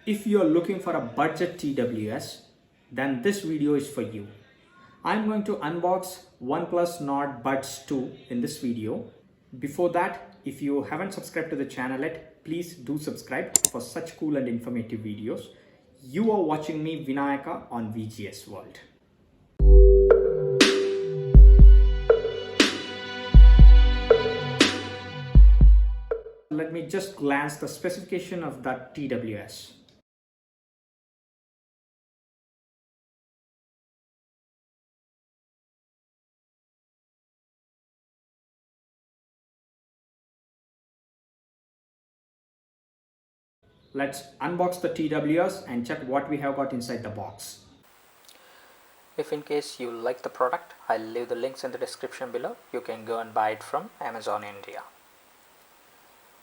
If you are looking for a budget TWS, then this video is for you. I'm going to unbox OnePlus Nord Buds 2 in this video. Before that, if you haven't subscribed to the channel yet, please do subscribe for such cool and informative videos. You are watching me, Vinayaka, on VGS World. Let me just glance the specification of that TWS. Let's unbox the TWS and check what we have got inside the box. If in case you like the product, I'll leave the links in the description below. You can go and buy it from Amazon India.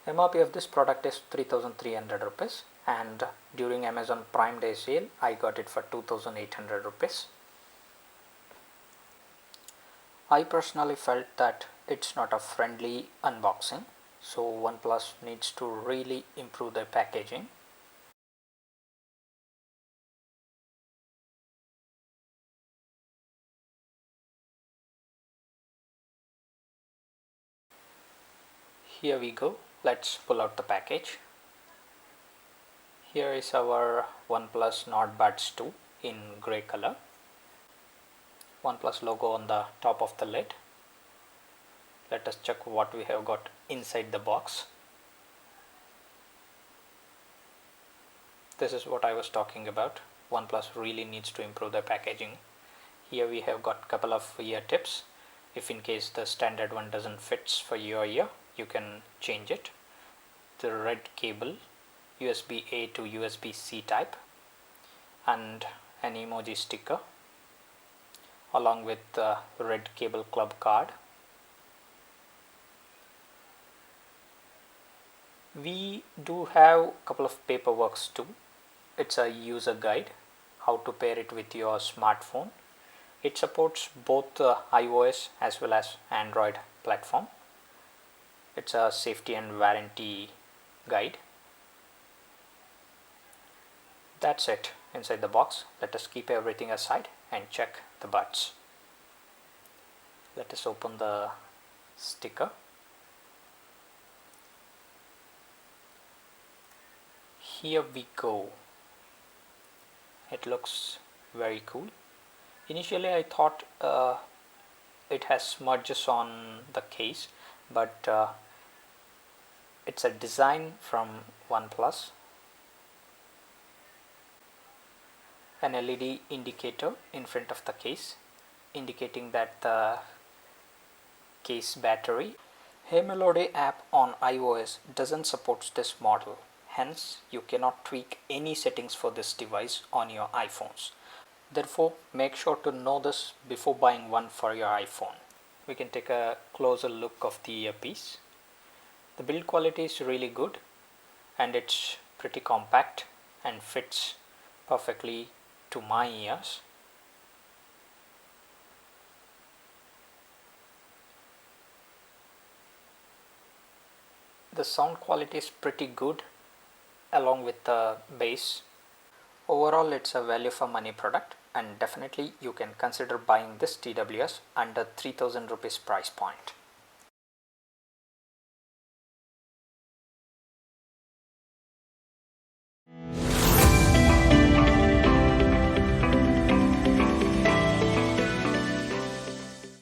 MRP of this product is 3,300 rupees, and during Amazon Prime Day sale I got it for 2,800 rupees. I personally felt that it's not a friendly unboxing, so OnePlus needs to really improve their packaging. Here we go. Let's pull out the package. Here is our OnePlus Nord Buds 2 in grey color. OnePlus logo on the top of the lid. Let us check what we have got inside the box. This is what I was talking about. OnePlus really needs to improve their packaging. Here we have got couple of ear tips. If in case the standard one doesn't fit for your ear, you can change it. The red cable, USB A to USB C type, and an emoji sticker along with the red cable club card. We do have a couple of paperworks too. It's a user guide, how to pair it with your smartphone. It supports both iOS as well as Android platform. It's a safety and warranty guide. That's it inside the box. Let us keep everything aside and check the buds. Let us open the sticker. Here we go. It looks very cool. Initially I thought it has smudges on the case, but it's a design from OnePlus. An LED indicator in front of the case indicating that the case battery. Hey Melody app on iOS doesn't support this model. Hence, you cannot tweak any settings for this device on your iPhones. Therefore, make sure to know this before buying one for your iPhone. We can take a closer look of the earpiece. The build quality is really good and it's pretty compact and fits perfectly to my ears. The sound quality is pretty good along with the bass. Overall, it's a value for money product, and definitely you can consider buying this TWS under 3,000 rupees price point.